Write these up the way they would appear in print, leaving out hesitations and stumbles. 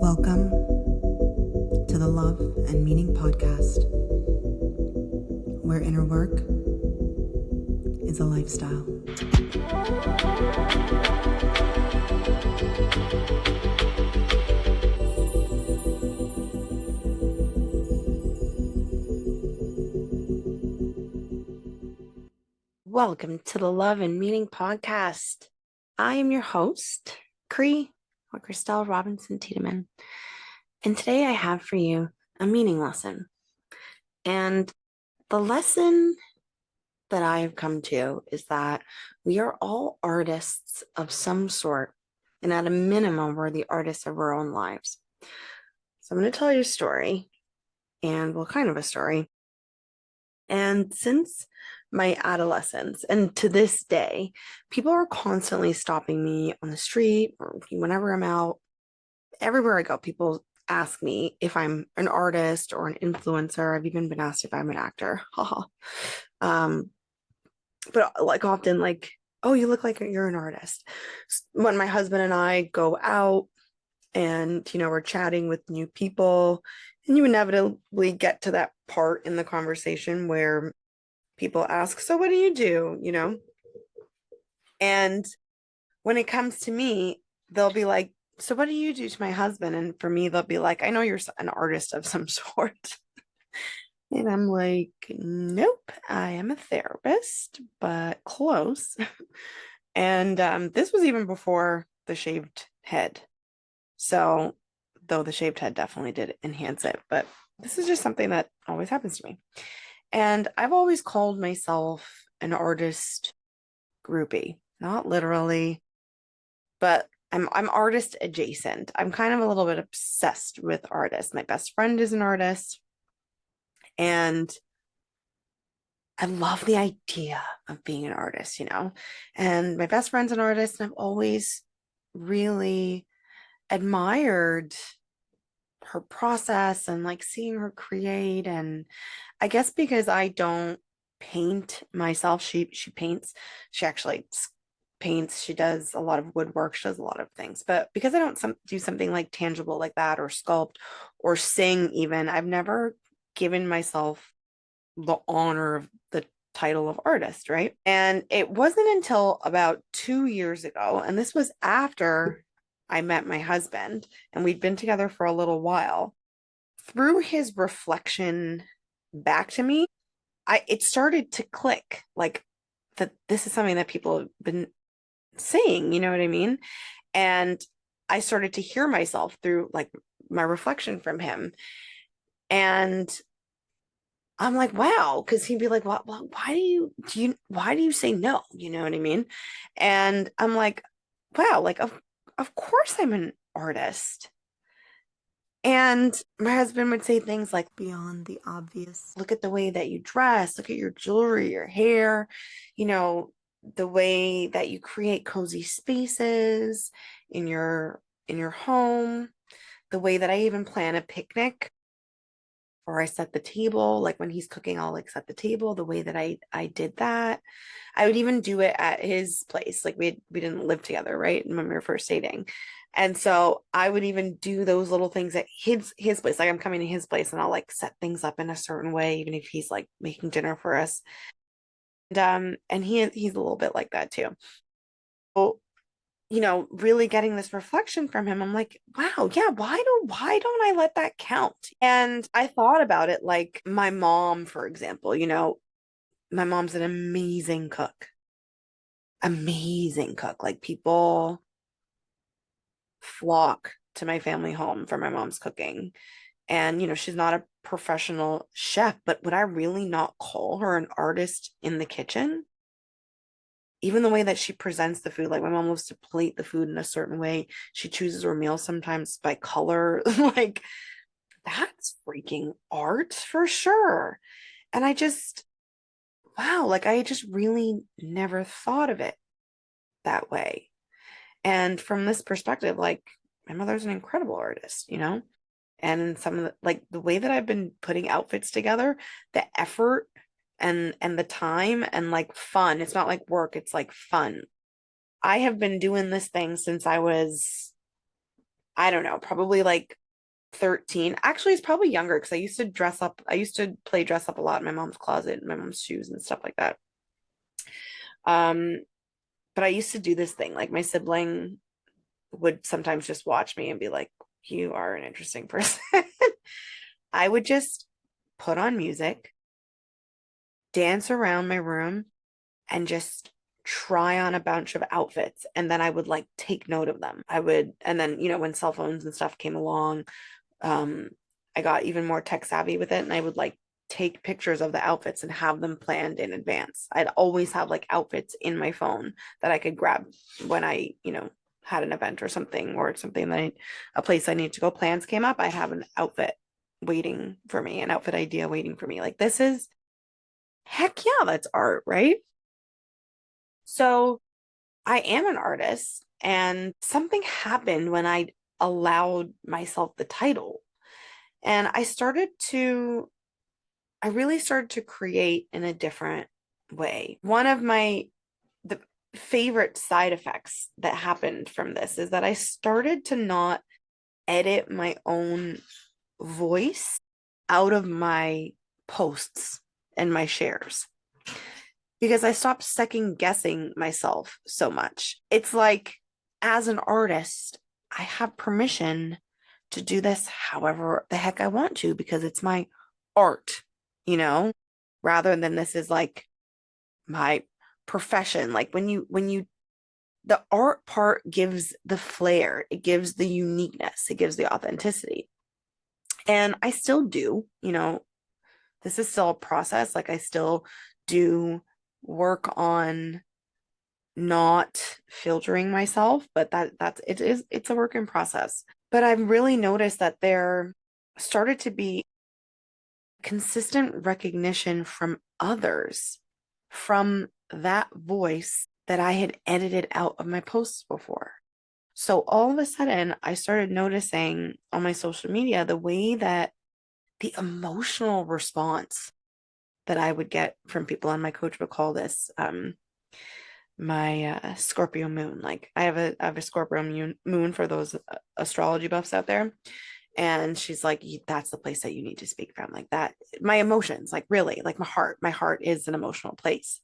Welcome to the Love and Meaning Podcast, where inner work is a lifestyle. Welcome to the Love and Meaning Podcast. I am your host, Chrystelle Robinson-Tiedemann. And today I have for you a meaning lesson. And the lesson that I have come to is that we are all artists of some sort. And at a minimum, we're the artists of our own lives. So I'm going to tell you a story, kind of a story. And since my adolescence and to this day, people are constantly stopping me on the street or whenever I'm out. Everywhere I go, people ask me if I'm an artist or an influencer. I've even been asked if I'm an actor. But often oh, you look like you're an artist. When my husband and I go out and, we're chatting with new people, and you inevitably get to that part in the conversation where people ask, so what do you do? And when it comes to me, they'll be like, so what do you do to my husband? And for me, they'll be like, I know you're an artist of some sort. And I'm like, nope, I am a therapist, but close. And this was even before the shaved head. So, though the shaved head definitely did enhance it, but this is just something that always happens to me. And I've always called myself an artist groupie, not literally, but I'm artist adjacent. I'm kind of a little bit obsessed with artists. My best friend is an artist, and I love the idea of being an artist, And my best friend's an artist, and I've always really admired her process and seeing her create. And I guess because I don't paint myself, she paints. She actually paints. She does a lot of woodwork. She does a lot of things. But because I don't do something tangible like that, or sculpt or sing even, I've never given myself the honor of the title of artist, right? And it wasn't until about 2 years ago, and this was after I met my husband, and we'd been together for a little while. Through his reflection back to me, it started to click, that this is something that people have been saying, you know what I mean? And I started to hear myself through my reflection from him. And I'm like, wow, because he'd be like, well, why do you say no? You know what I mean? And I'm like, wow, of course I'm an artist. And my husband would say things like, Beyond the obvious. look at the way that you dress, look at your jewelry, your hair, the way that you create cozy spaces in your home, the way that I even plan a picnic, or I set the table, when he's cooking, I'll set the table, the way that I did that. I would even do it at his place. We didn't live together, right? When we were first dating. And so I would even do those little things at his place. I'm coming to his place and I'll set things up in a certain way, even if he's making dinner for us. And he's a little bit like that too. So, really getting this reflection from him, I'm like, wow, yeah, why don't I let that count? And I thought about it my mom, for example, my mom's an amazing cook. Amazing cook. People flock to my family home for my mom's cooking. And, she's not a professional chef, but would I really not call her an artist in the kitchen? Even the way that she presents the food, my mom loves to plate the food in a certain way. She chooses her meals sometimes by color. That's freaking art for sure. And I just, wow, I just really never thought of it that way. And from this perspective, my mother's an incredible artist, And some of the way that I've been putting outfits together, the effort and the time and fun. It's not work, it's fun. I have been doing this thing since I was I don't know, probably like 13. Actually, it's probably younger because I used to dress up. I used to play dress up a lot in my mom's closet, my mom's shoes and stuff like that. Um, but I used to do this thing. Like my sibling would sometimes just watch me and be like, "You are an interesting person." I would just put on music, dance around my room, and just try on a bunch of outfits. And then I would like take note of them. And then, when cell phones and stuff came along, um, I got even more tech savvy with it. And I would like take pictures of the outfits and have them planned in advance. I'd always have like outfits in my phone that I could grab when I, had an event or something, or something that a place I need to go, plans came up. I have an outfit waiting for me, an outfit idea waiting for me. Like, this is, heck yeah, that's art, right? So I am an artist, and something happened when I allowed myself the title. And I really started to create in a different way. One of the favorite side effects that happened from this is that I started to not edit my own voice out of my posts and my shares, because I stopped second guessing myself so much. It's like, as an artist, I have permission to do this however the heck I want to, because it's my art, rather than this is like my profession. Like, the art part gives the flair, it gives the uniqueness, it gives the authenticity. And I still do, this is still a process. Like, I still do work on not filtering myself, but it's a work in process. But I've really noticed that there started to be consistent recognition from others from that voice that I had edited out of my posts before. So all of a sudden, I started noticing on my social media the way that the emotional response that I would get from people, and my coach would call this my Scorpio moon. Like, I have a Scorpio moon for those astrology buffs out there. And she's like, that's the place that you need to speak from. Like, that, my emotions, like, really, like my heart is an emotional place.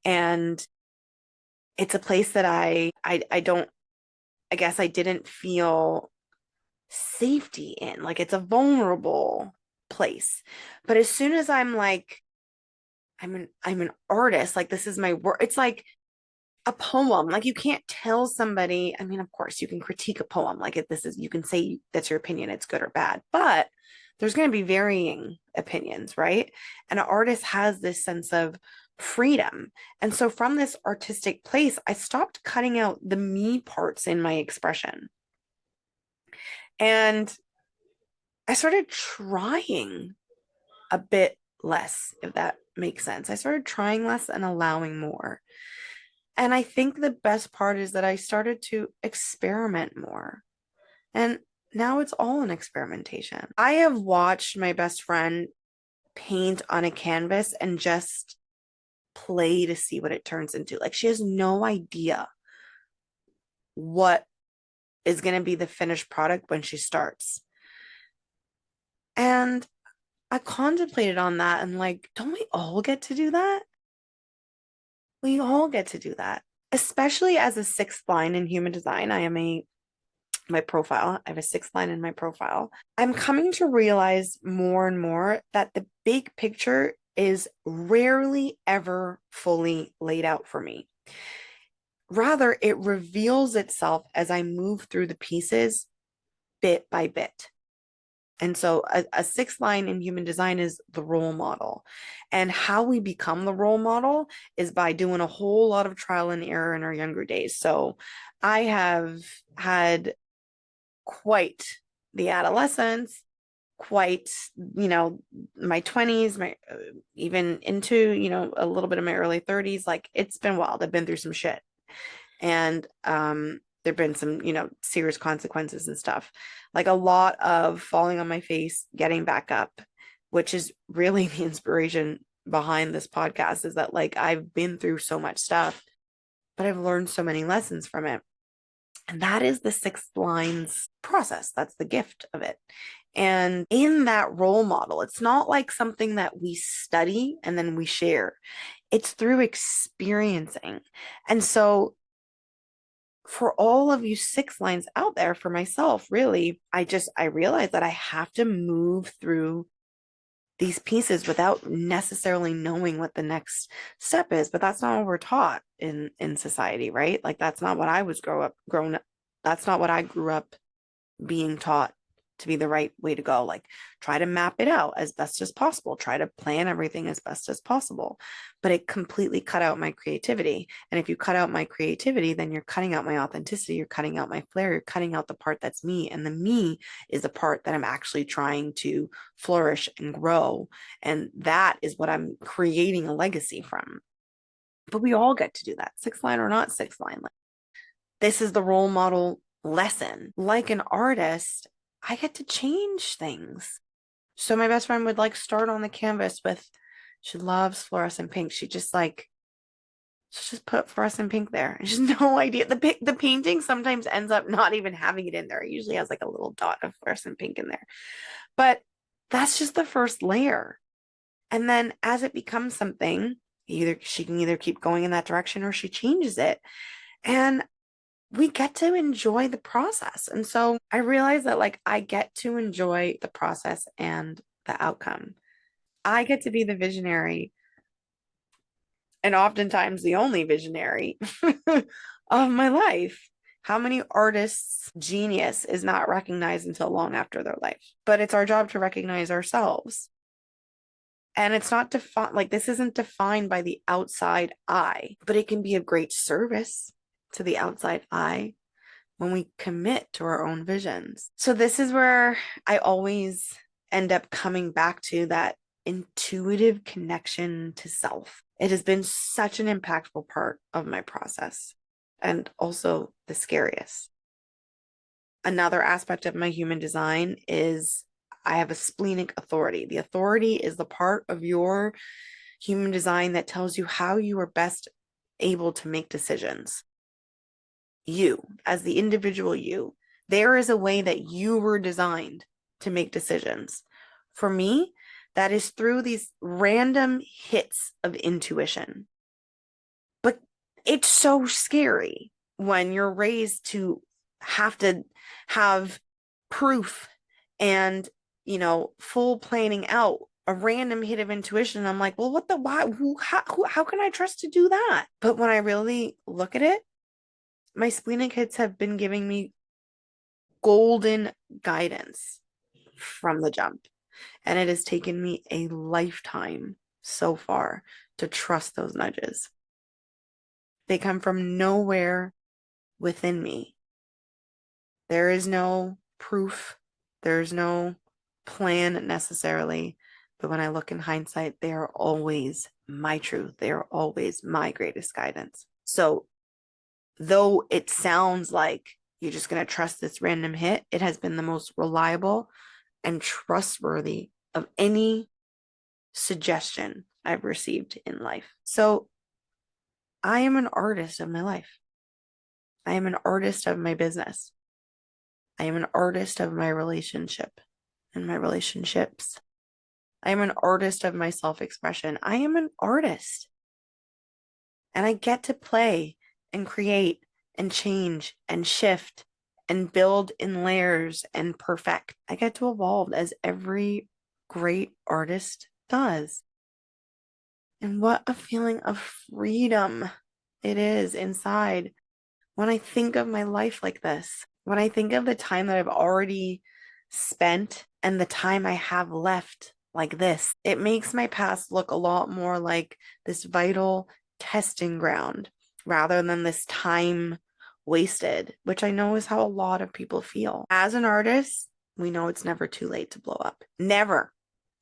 And it's a place that I don't, I guess I didn't feel safety in. Like, it's a vulnerable place. But as soon as I'm like, I'm an artist, like, this is my work. It's like a poem. Like, you can't tell somebody, I mean, of course you can critique a poem. Like, if you can say that's your opinion, it's good or bad, but there's going to be varying opinions, right? And an artist has this sense of freedom. And so from this artistic place, I stopped cutting out the me parts in my expression. And I started trying a bit less, if that makes sense. I started trying less and allowing more. And I think the best part is that I started to experiment more. And now it's all an experimentation. I have watched my best friend paint on a canvas and just play to see what it turns into. Like, she has no idea what is going to be the finished product when she starts. And I contemplated on that, and like, don't we all get to do that? We all get to do that, especially as a sixth line in human design. My profile, I have a sixth line in my profile. I'm coming to realize more and more that the big picture is rarely ever fully laid out for me. Rather, it reveals itself as I move through the pieces bit by bit. And so a sixth line in human design is the role model. And how we become the role model is by doing a whole lot of trial and error in our younger days. So I have had quite the adolescence, quite, my 20s, my even into, a little bit of my early 30s. Like, it's been wild. I've been through some shit. And there've been some, serious consequences and stuff. Like, a lot of falling on my face, getting back up, which is really the inspiration behind this podcast, is that, like, I've been through so much stuff, but I've learned so many lessons from it. And that is the 6 lines process. That's the gift of it. And in that role model, it's not like something that we study and then we share. It's through experiencing. And so for all of you 6 lines out there, for myself, really, I realized that I have to move through these pieces without necessarily knowing what the next step is. But that's not what we're taught in society, right? Like that's not what I was grown up. That's not what I grew up being taught to be the right way to go. Like try to map it out as best as possible, try to plan everything as best as possible. But it completely cut out my creativity. And if you cut out my creativity, then you're cutting out my authenticity, you're cutting out my flair, you're cutting out the part that's me. And the me is the part that I'm actually trying to flourish and grow. And that is what I'm creating a legacy from. But we all get to do that, 6 line or not 6 line. This is the role model lesson. Like an artist, I get to change things. So my best friend would like start on the canvas with, she loves fluorescent pink. She just put fluorescent pink there. She's no idea. The painting sometimes ends up not even having it in there. It usually has like a little dot of fluorescent pink in there. But that's just the first layer. And then as it becomes something, she can either keep going in that direction or she changes it. And we get to enjoy the process. And so I realize that like I get to enjoy the process and the outcome. I get to be the visionary and oftentimes the only visionary of my life. How many artists' genius is not recognized until long after their life? But it's our job to recognize ourselves. And it's not defined, like this isn't defined by the outside eye, but it can be a great service to the outside eye when we commit to our own visions. So this is where I always end up coming back to that intuitive connection to self. It has been such an impactful part of my process and also the scariest. Another aspect of my human design is I have a splenic authority. The authority is the part of your human design that tells you how you are best able to make decisions. You, as the individual you, there is a way that you were designed to make decisions. For me, that is through these random hits of intuition. But it's so scary when you're raised to have proof and, full planning out a random hit of intuition. I'm like, well, what the, why, how can I trust to do that? But when I really look at it, my splenic hits have been giving me golden guidance from the jump. And it has taken me a lifetime so far to trust those nudges. They come from nowhere within me. There is no proof. There's no plan necessarily. But when I look in hindsight, they are always my truth. They are always my greatest guidance. So though it sounds like you're just going to trust this random hit, it has been the most reliable and trustworthy of any suggestion I've received in life. So I am an artist of my life. I am an artist of my business. I am an artist of my relationship and my relationships. I am an artist of my self-expression. I am an artist. And I get to play and create and change and shift and build in layers and perfect. I get to evolve as every great artist does. And what a feeling of freedom it is inside when I think of my life like this. When I think of the time that I've already spent and the time I have left like this, it makes my past look a lot more like this vital testing ground rather than this time wasted, which I know is how a lot of people feel. As an artist, we know it's never too late to blow up. Never.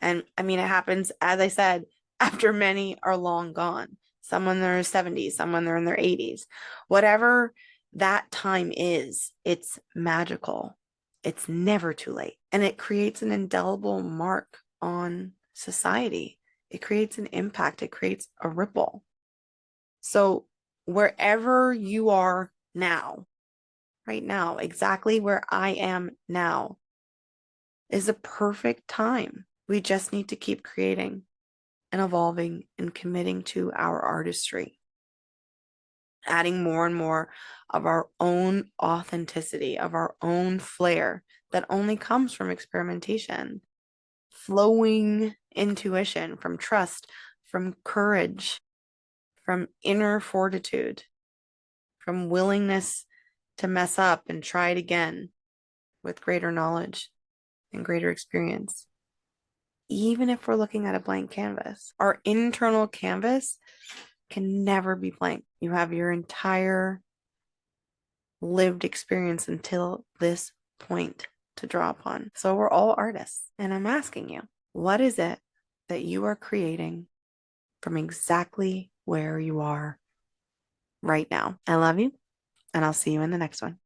And I mean, it happens, as I said, after many are long gone. Some in their 70s, some when they're in their 80s. Whatever that time is, it's magical. It's never too late. And it creates an indelible mark on society. It creates an impact. It creates a ripple. So wherever you are now, right now, exactly where I am now, is a perfect time. We just need to keep creating and evolving and committing to our artistry, adding more and more of our own authenticity, of our own flair that only comes from experimentation, flowing intuition, from trust, from courage, from inner fortitude, from willingness to mess up and try it again with greater knowledge and greater experience. Even if we're looking at a blank canvas, our internal canvas can never be blank. You have your entire lived experience until this point to draw upon. So we're all artists. And I'm asking you, what is it that you are creating from exactly where you are right now? I love you, and I'll see you in the next one.